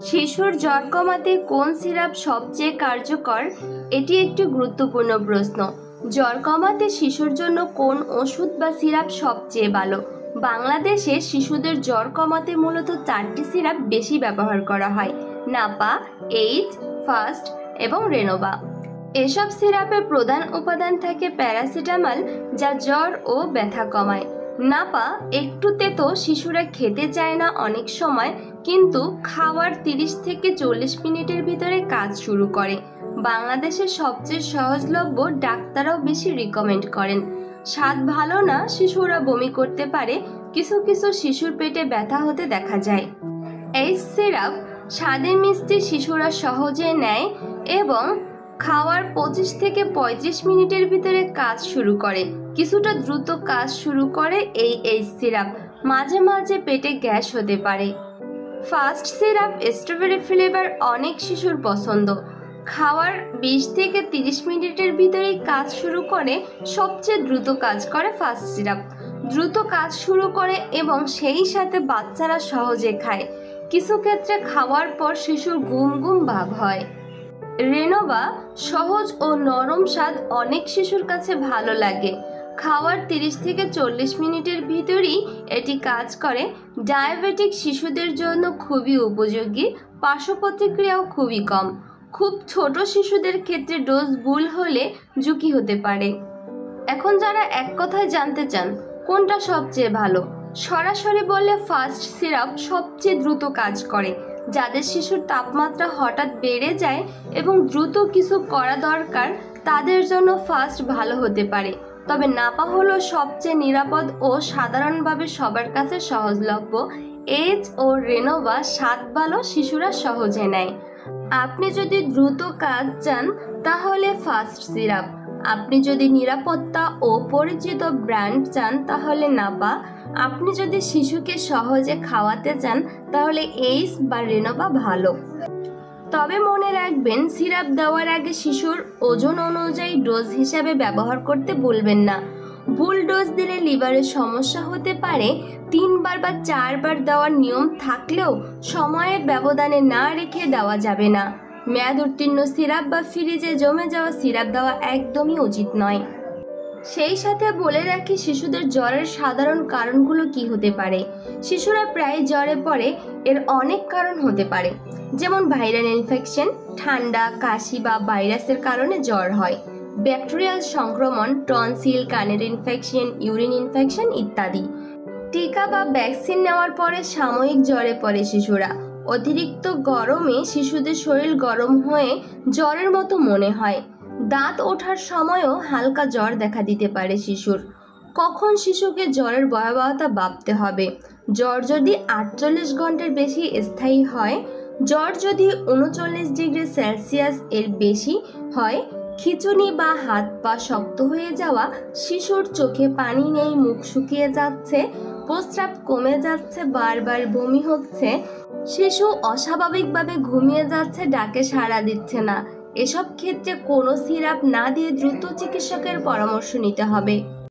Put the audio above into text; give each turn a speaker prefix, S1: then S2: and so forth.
S1: শিশুর জ্বর কমাতে কোন সিরাপ সবচেয়ে কার্যকর? এটি একটি গুরুত্বপূর্ণ প্রশ্ন। জ্বর কমাতে শিশুর জন্য কোন ওষুধ বা সিরাপ সবচেয়ে ভালো? বাংলাদেশে শিশুদের জ্বর কমাতে মূলত 4টি সিরাপ বেশি ব্যবহার করা হয়: নাপা, এইচ, ফাস্ট এবং রেনোভা। এসব সিরাপের প্রধান উপাদান থাকে প্যারাসিটামল, যা জ্বর ও ব্যথা কমায়। নাপা একটু তেতো, শিশুরা খেতে চায় না অনেক সময়, কিন্তু খাওয়ার 30 থেকে 40 মিনিটের ভিতরে কাজ শুরু করে। বাংলাদেশের সবচেয়ে সহজলভ্য, ডাক্তাররাও বেশি রিকমেন্ড করেন। স্বাদ ভালো না, শিশুরা বমি করতে পারে, কিছু কিছু শিশুর পেটে ব্যথা হতে দেখা যায়। এই সিরাপ স্বাদে মিষ্টি, শিশুরা সহজে নেয় এবং খাওয়ার 25 থেকে 35 মিনিটের ভিতরে কাজ শুরু করে। কিছুটা দ্রুত কাজ শুরু করে এই সিরাপ। মাঝে মাঝে পেটে গ্যাস হতে পারে। ফাস্ট সিরাপ স্ট্রবেরি ফ্লেভার অনেক শিশুর পছন্দ। খাওয়ার 20 থেকে 30 মিনিটের ভিতরেই কাজ শুরু করে। সবচেয়ে দ্রুত কাজ করে ফাস্ট সিরাপ। দ্রুত কাজ শুরু করে এবং সেই সাথে বাচ্চারা সহজে খায়। কিছু ক্ষেত্রে খাওয়ার পর শিশুর ঘুম ঘুম ভাব হয়। রেনোভা সহজ ও নরম স্বাদ অনেক শিশুর কাছে ভালো লাগে। খাওয়ার 30 থেকে 40 মিনিটের ভিতরেই এটি কাজ করে। ডায়াবেটিক শিশুদের জন্য খুবই উপযোগী, পার্শ্ব প্রতিক্রিয়াও খুবই কম। খুব ছোট শিশুদের ক্ষেত্রে ডোজ ভুল হলে ঝুঁকি হতে পারে। এখন যারা এক কথায় জানতে চান কোনটা সবচেয়ে ভালো, সরাসরি বললে ফাস্ট সিরাপ সবচেয়ে দ্রুত কাজ করে। যাদের শিশুর তাপমাত্রা হঠাৎ বেড়ে যায় এবং দ্রুত কিছু করা দরকার, তাদের জন্য ফাস্ট ভালো হতে পারে। তবে নাপা হলো সবচেয়ে নিরাপদ ও সাধারণভাবে সবার কাছে সহজলভ্য। এইচ ও রেনোভা স্বাদ ভালো, শিশুরা সহজে নেয়। আপনি যদি দ্রুত কাজ চান তাহলে ফাস্ট সিরাপ। আপনি যদি নিরাপত্তা ও পরিচিত ব্র্যান্ড চান তাহলে নাপা। আপনি যদি শিশুকে সহজে খাওয়াতে চান তাহলে এইচ বা রেনোভা ভালো। তবে মনে রাখবেন, সিরাপ দেওয়ার আগে শিশুর ওজন অনুযায়ী ডোজ হিসাবে ব্যবহার করতে ভুলবেন না। ভুল ডোজ দিলে লিভারের সমস্যা হতে পারে। 3 বার বা 4 বার দেওয়ার নিয়ম থাকলেও সময়ের ব্যবধানে না রেখে দেওয়া যাবে না। মেয়াদ উত্তীর্ণ সিরাপ বা ফ্রিজে জমে যাওয়া সিরাপ দেওয়া একদমই উচিত নয়। সেই সাথে বলে রাখি, শিশুদের জ্বরের সাধারণ কারণগুলো কি হতে পারে। শিশুরা প্রায় জ্বরে পড়ে। এর অনেক কারণ হতে পারে, যেমন ভাইরাল ইনফেকশন, ঠান্ডা, কাশি বা ভাইরাসের কারণে জ্বর হয়, ব্যাকটেরিয়াল সংক্রমণ, টনসিল, কানের ইনফেকশন, ইউরিন ইনফেকশন ইত্যাদি। টিকা বা ভ্যাকসিন নেওয়ার পরে সাময়িক জ্বরে পড়ে শিশুরা। অতিরিক্ত গরমে শিশুদের শরীর গরম হয়ে জ্বরের মতো মনে হয়। দাঁত ওঠার সময়ও হালকা জ্বর দেখা দিতে পারে শিশুর। কখন শিশুকে জ্বরের ভয়াবহতা ভাবতে হবে? জ্বর যদি 48 ঘন্টার বেশি স্থায়ী হয়, জ্বর যদি 39 ডিগ্রি সেলসিয়াস এর বেশি হয়, খিঁচুনি বা হাত পা শক্ত হয়ে যাওয়া, শিশুর চোখে পানি নেই, মুখ শুকিয়ে যাচ্ছে, প্রস্রাব কমে যাচ্ছে, বারবার বমি হচ্ছে, শিশু অস্বাভাবিকভাবে ঘুমিয়ে যাচ্ছে, ডাকে সাড়া দিচ্ছে না, এসব ক্ষেত্রে কোনো সিরাপ না দিয়ে দ্রুত চিকিৎসকের পরামর্শ নিতে হবে।